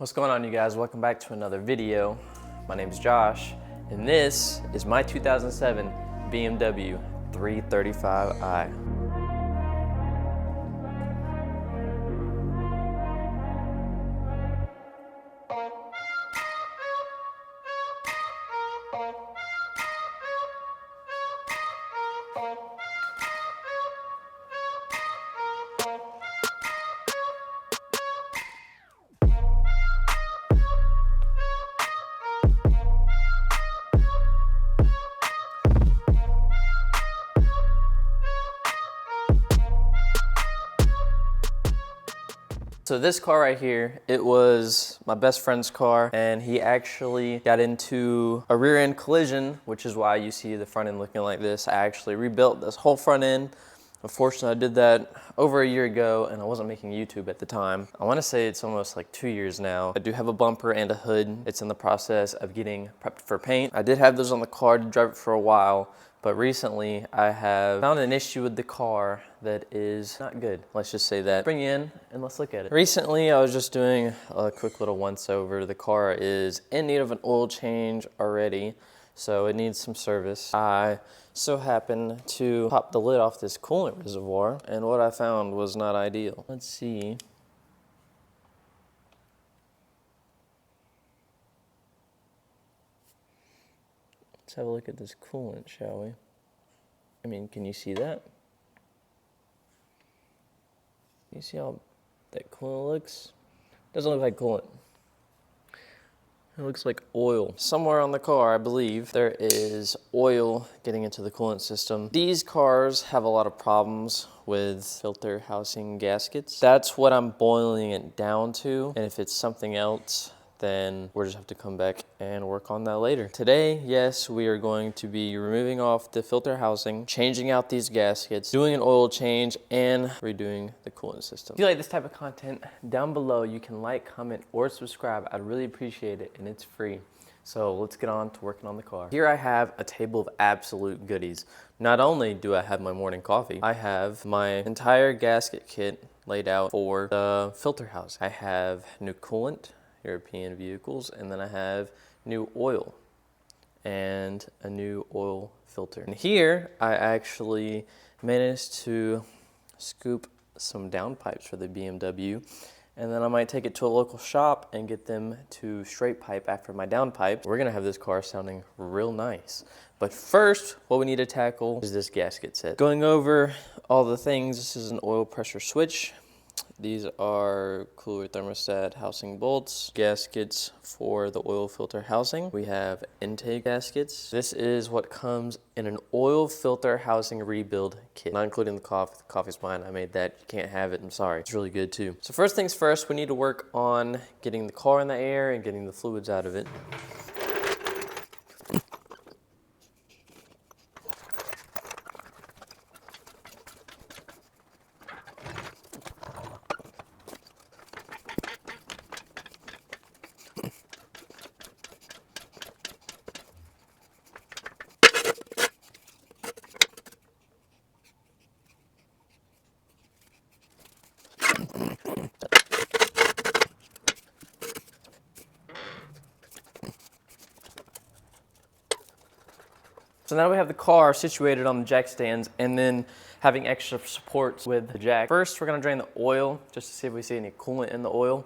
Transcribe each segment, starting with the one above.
What's going on, you guys? Welcome back to another video. My name is Josh, and this is my 2007 BMW 335i. So this car right here, it was my best friend's car, and he actually got into a rear end collision, which is why you see the front end looking like this. I actually rebuilt this whole front end. Unfortunately, I did that over a year ago, and I wasn't making YouTube at the time. I want to say it's almost like 2 years now. I do have a bumper and a hood. It's in the process of getting prepped for paint. I did have those on the car to drive it for a while, but recently I have found an issue with the car that is not good. Let's just say that. Bring you in and let's look at it. Recently, I was just doing a quick little once over. The car is in need of an oil change already, so it needs some service. I so happened to pop the lid off this coolant reservoir, and what I found was not ideal. Let's see. Let's have a look at this coolant, shall we? I mean, can you see that? You see how that coolant looks? Doesn't look like coolant. It looks like oil. Somewhere on the car, I believe, there is oil getting into the coolant system. These cars have a lot of problems with filter housing gaskets. That's what I'm boiling it down to. And if it's something else, then we'll just have to come back and work on that later. Today, yes, we are going to be removing off the filter housing, changing out these gaskets, doing an oil change, and redoing the coolant system. If you like this type of content, down below you can like, comment, or subscribe. I'd really appreciate it, and it's free. So let's get on to working on the car. Here I have a table of absolute goodies. Not only do I have my morning coffee, I have my entire gasket kit laid out for the filter housing. I have new coolant, European vehicles, and then I have new oil and a new oil filter. And here I actually managed to scoop some downpipes for the BMW, and then I might take it to a local shop and get them to straight pipe after my downpipe. We're gonna have this car sounding real nice. But first, what we need to tackle is this gasket set. Going over all the things, this is an oil pressure switch. These are cooler thermostat housing bolts, gaskets for the oil filter housing. We have intake gaskets. This is what comes in an oil filter housing rebuild kit. Not including the coffee. The coffee's mine. I made that. You can't have it. I'm sorry. It's really good too. So first things first, we need to work on getting the car in the air and getting the fluids out of it. So now we have the car situated on the jack stands and then having extra supports with the jack. First, we're gonna drain the oil just to see if we see any coolant in the oil.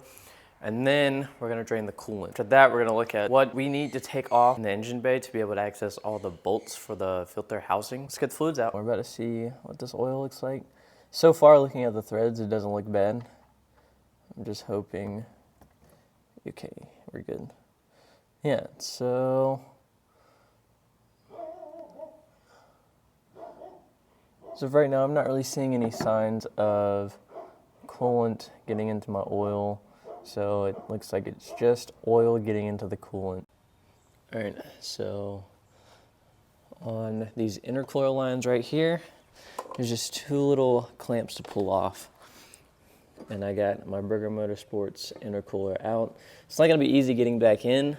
And then we're gonna drain the coolant. After that, we're gonna look at what we need to take off in the engine bay to be able to access all the bolts for the filter housing. Let's get the fluids out. We're about to see what this oil looks like. So far, looking at the threads, it doesn't look bad. I'm just hoping, okay, we're good. Yeah, so right now, I'm not really seeing any signs of coolant getting into my oil. So it looks like it's just oil getting into the coolant. All right, so on these intercoil lines right here, there's just two little clamps to pull off. And I got my Burger Motorsports intercooler out. It's not gonna be easy getting back in,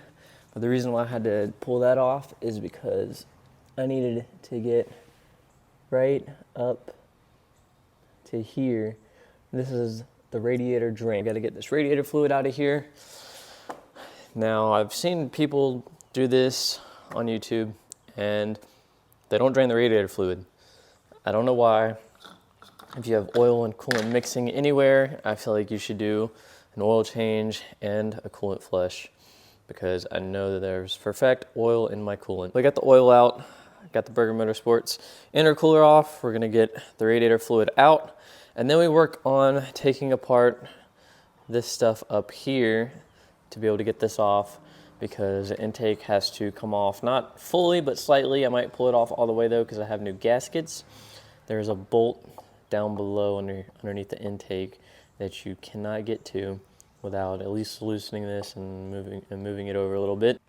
but the reason why I had to pull that off is because I needed to get right up to here. This is the radiator drain. I gotta get this radiator fluid out of here. Now, I've seen people do this on YouTube and they don't drain the radiator fluid. I don't know why. If you have oil and coolant mixing anywhere, I feel like you should do an oil change and a coolant flush, because I know that there's perfect oil in my coolant. I got the oil out, got the Burger Motorsports intercooler off. We're gonna get the radiator fluid out, and then we work on taking apart this stuff up here to be able to get this off, because the intake has to come off, not fully, but slightly. I might pull it off all the way though, because I have new gaskets. There's a bolt down below underneath the intake that you cannot get to without at least loosening this and moving it over a little bit.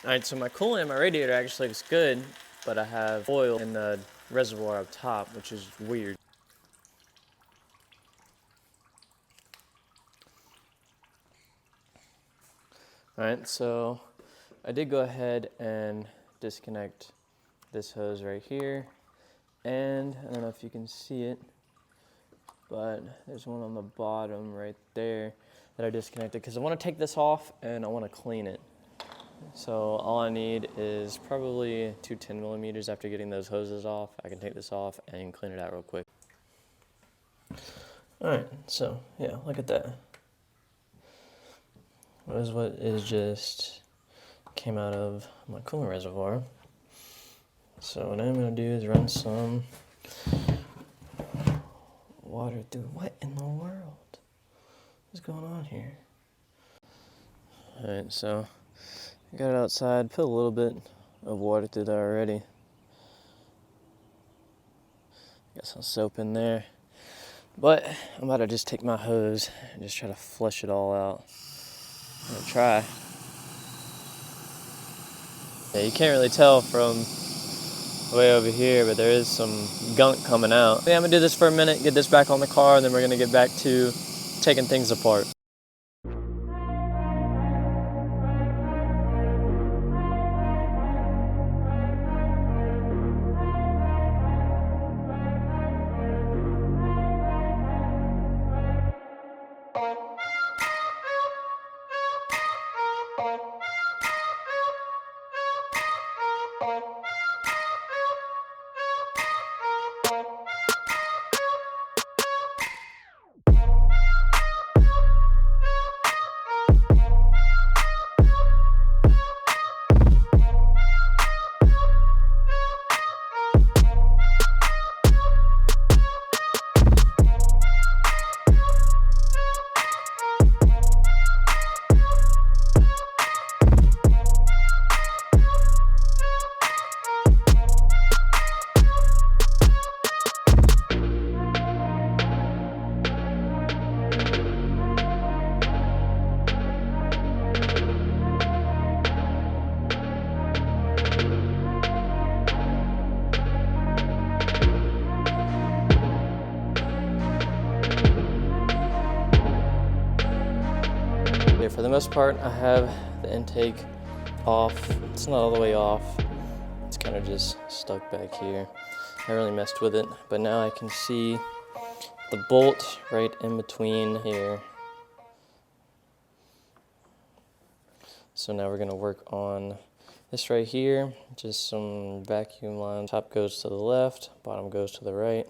All right, so my coolant in my radiator actually looks good, but I have oil in the reservoir up top, which is weird. All right, so I did go ahead and disconnect this hose right here, and I don't know if you can see it, but there's one on the bottom right there that I disconnected, because I want to take this off and I want to clean it. So all I need is probably two 10mm after getting those hoses off. I can take this off and clean it out real quick. All right, so yeah, look at that. What is just came out of my coolant reservoir. So what I'm gonna do is run some water through. What in the world is going on here? All right, so I got it outside, put a little bit of water through there already. Got some soap in there. But I'm about to just take my hose and just try to flush it all out. I'm gonna try. Yeah, you can't really tell from way over here, but there is some gunk coming out. Yeah, I'm gonna do this for a minute, get this back on the car, and then we're gonna get back to taking things apart. For the most part, I have the intake off. It's not all the way off. It's kind of just stuck back here. I really messed with it, but now I can see the bolt right in between here. So now we're gonna work on this right here. Just some vacuum line. Top goes to the left, bottom goes to the right.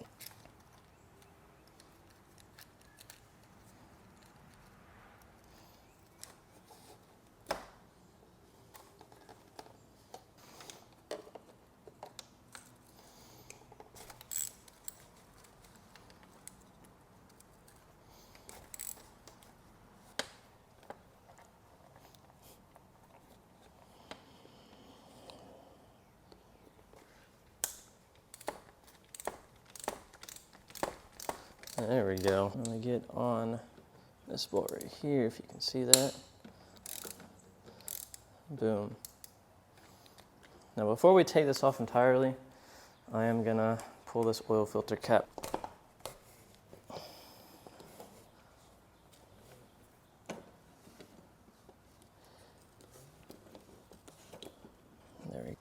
There we go. I'm gonna get on this bolt right here, if you can see that. Boom. Now before we take this off entirely, I am gonna pull this oil filter cap. There we go.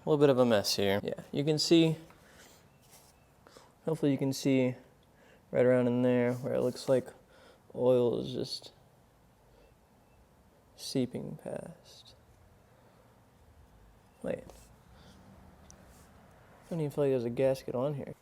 a little bit of a mess here. Yeah, you can see, hopefully you can see right around in there where it looks like oil is just seeping past. Wait. I don't even feel like there's a gasket on here.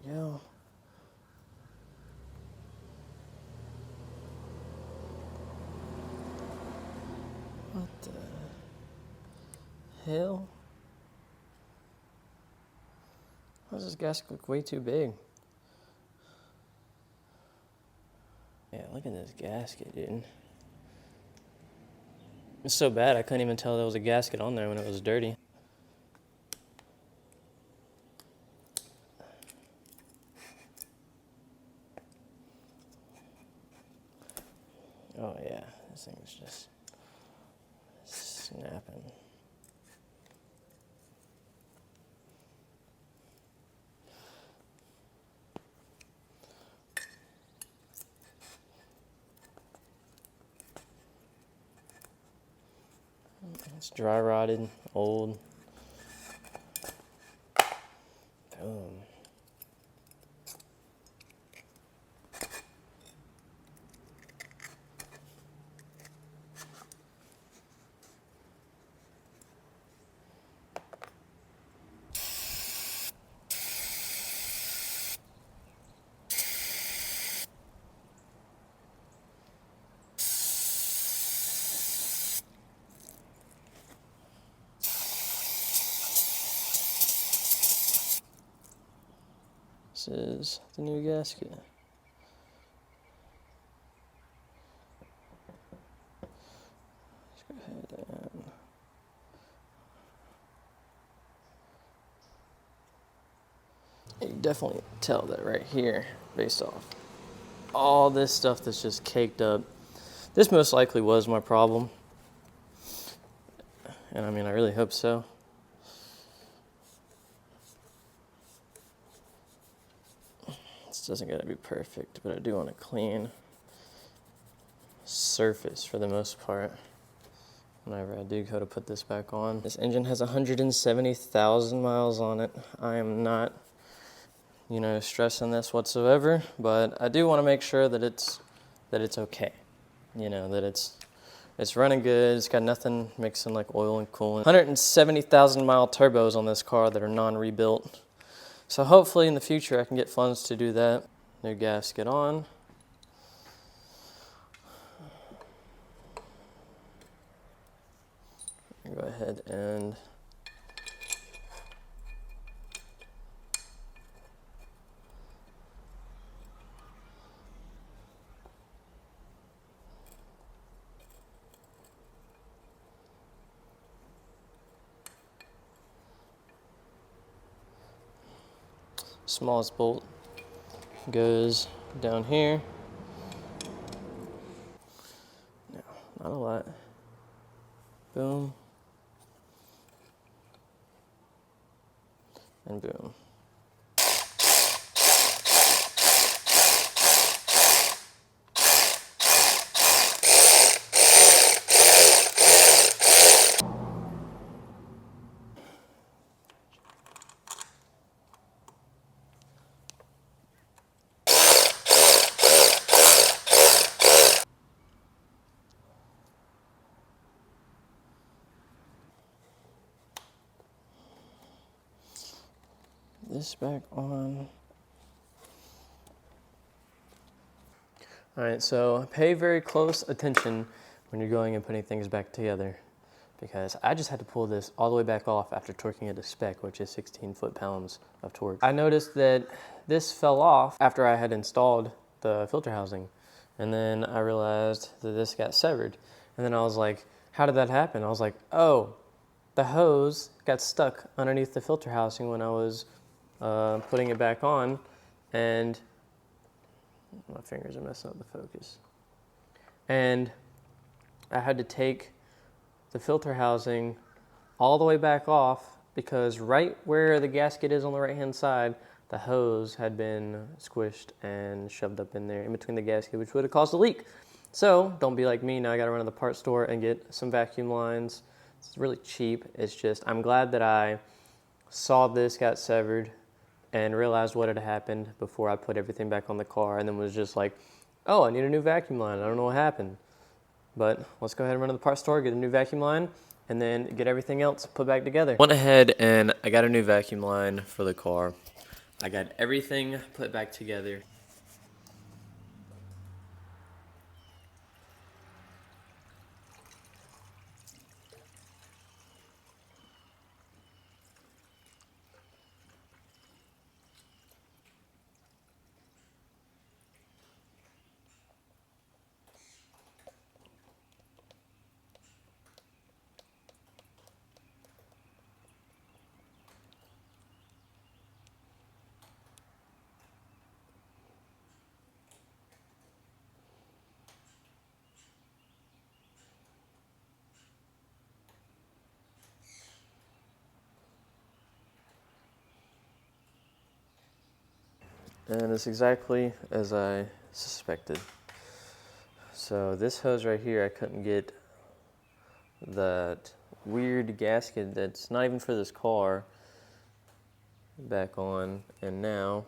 Go. What the hell? Why does this gasket look way too big? Yeah, look at this gasket, dude. It's so bad I couldn't even tell there was a gasket on there when it was dirty. Oh yeah, this thing's just snapping. It's dry rotted, old. Boom. This is the new gasket. Let's go ahead and you can definitely tell that right here, based off all this stuff that's just caked up. This most likely was my problem. And I mean, I really hope so. This doesn't gotta be perfect, but I do want a clean surface for the most part whenever I do go to put this back on. This engine has 170,000 miles on it. I am not, stressing this whatsoever, but I do want to make sure that it's okay. That it's running good. It's got nothing mixing like oil and coolant. 170,000 mile turbos on this car that are non-rebuilt. So hopefully in the future I can get funds to do that. New gasket on. Go ahead and smallest bolt goes down here. No, not a lot. Boom. And boom. This back on. All right, so pay very close attention when you're going and putting things back together, because I just had to pull this all the way back off after torquing it to spec, which is 16 foot-pounds of torque. I noticed that this fell off after I had installed the filter housing, and then I realized that this got severed. And then I was like, how did that happen? I was like, oh, the hose got stuck underneath the filter housing when I was putting it back on, and my fingers are messing up the focus. And I had to take the filter housing all the way back off because right where the gasket is on the right-hand side, the hose had been squished and shoved up in there in between the gasket, which would have caused a leak. So don't be like me. Now I got to run to the parts store and get some vacuum lines. It's really cheap. It's just, I'm glad that I saw this got severed and realized what had happened before I put everything back on the car, and then was just like, oh, I need a new vacuum line. I don't know what happened. But let's go ahead and run to the parts store, get a new vacuum line, and then get everything else put back together. Went ahead and I got a new vacuum line for the car. I got everything put back together. And it's exactly as I suspected. So this hose right here, I couldn't get that weird gasket that's not even for this car back on. And now,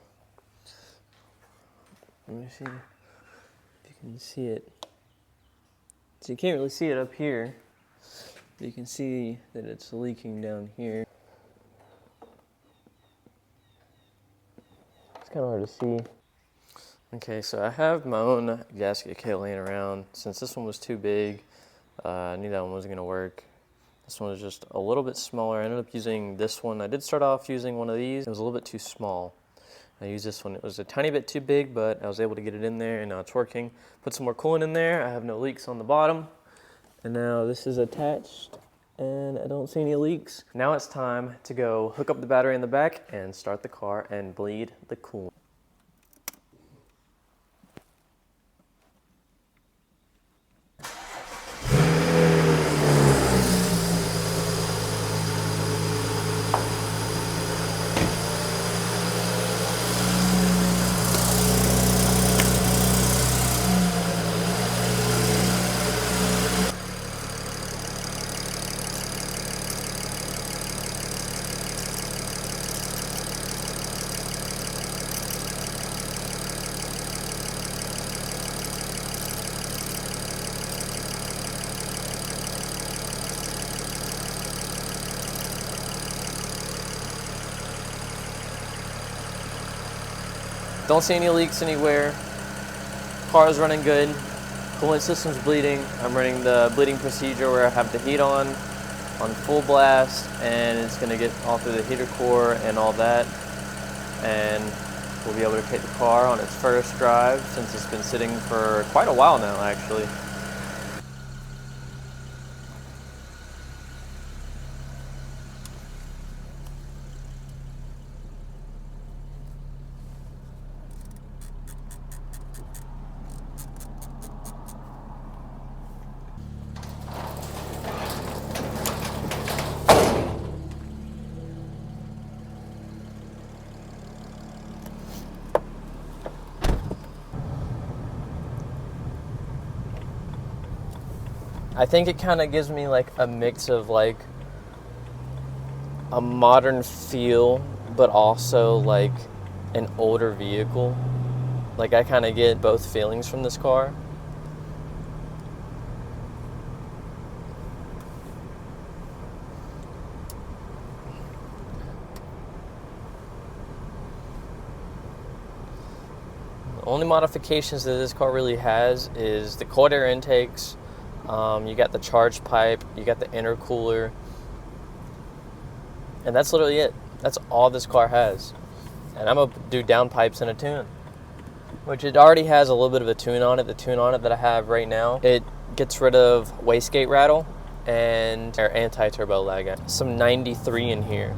let me see if you can see it. So you can't really see it up here. But you can see that it's leaking down here. Kind of hard to see. Okay, so I have my own gasket kit laying around. Since this one was too big, I knew that one wasn't going to work. This one was just a little bit smaller. I ended up using this one. I did start off using one of these. It was a little bit too small. I used this one. It was a tiny bit too big, but I was able to get it in there, and now it's working. Put some more coolant in there. I have no leaks on the bottom. And now this is attached, and I don't see any leaks. Now it's time to go hook up the battery in the back and start the car and bleed the coolant. Don't see any leaks anywhere. Car is running good. Coolant system's bleeding. I'm running the bleeding procedure where I have the heat on full blast, and it's gonna get all through the heater core and all that. And we'll be able to take the car on its first drive since it's been sitting for quite a while now, actually. I think it kind of gives me like a mix of like a modern feel, but also like an older vehicle. Like I kind of get both feelings from this car. The only modifications that this car really has is the cold air intakes You got the charge pipe, you got the intercooler, and that's literally it. That's all this car has. And I'm gonna do downpipes and a tune, which it already has a little bit of a tune on it. The tune on it that I have right now, it gets rid of wastegate rattle and anti-turbo lag. Some 93 in here.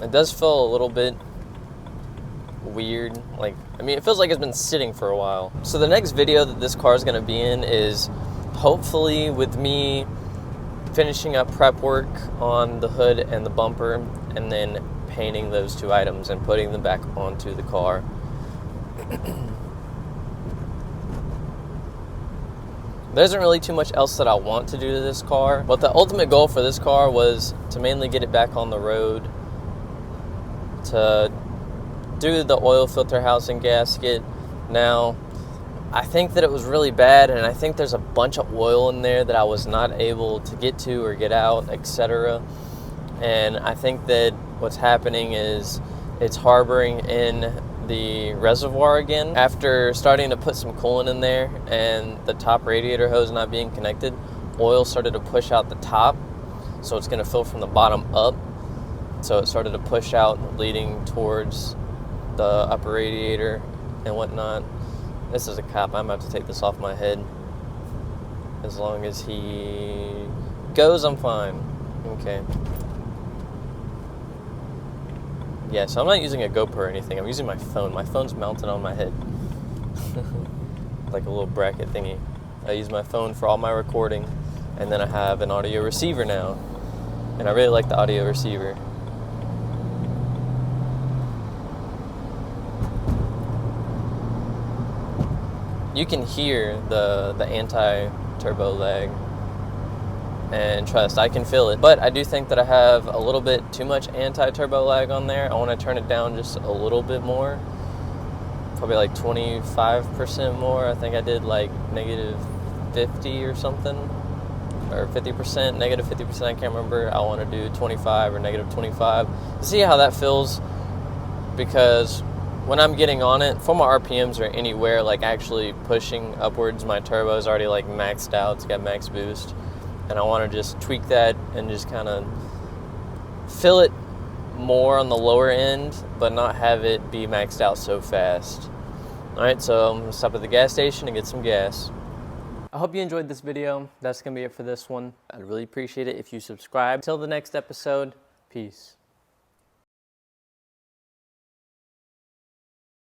It does feel a little bit weird. Like, I mean, it feels like it's been sitting for a while. So the next video that this car is going to be in is hopefully with me finishing up prep work on the hood and the bumper, and then painting those two items and putting them back onto the car. There isn't really too much else that I want to do to this car, but the ultimate goal for this car was to mainly get it back on the road, to do the oil filter housing gasket. Now, I think that it was really bad, and I think there's a bunch of oil in there that I was not able to get to or get out, etc. And I think that what's happening is it's harboring in the reservoir again. After starting to put some coolant in there and the top radiator hose not being connected, oil started to push out the top, so it's going to fill from the bottom up. So it started to push out, leading towards the upper radiator and whatnot. This is a cop. I'm about to take this off my head. As long as he goes, I'm fine. Okay. Yeah, so I'm not using a GoPro or anything. I'm using my phone. My phone's mounted on my head. Like a little bracket thingy. I use my phone for all my recording, and then I have an audio receiver now. And I really like the audio receiver. You can hear the anti-turbo lag, and trust, I can feel it. But I do think that I have a little bit too much anti-turbo lag on there. I want to turn it down just a little bit more, probably like 25% more. I think I did like negative 50 or something, or 50%, negative 50%, I can't remember. I want to do 25 or negative 25. See how that feels, because when I'm getting on it, before my RPMs are anywhere like actually pushing upwards, my turbo is already like maxed out. It's got max boost, and I want to just tweak that and just kind of fill it more on the lower end, but not have it be maxed out so fast. Alright, so I'm going to stop at the gas station and get some gas. I hope you enjoyed this video. That's going to be it for this one. I'd really appreciate it if you subscribe. Till the next episode, peace.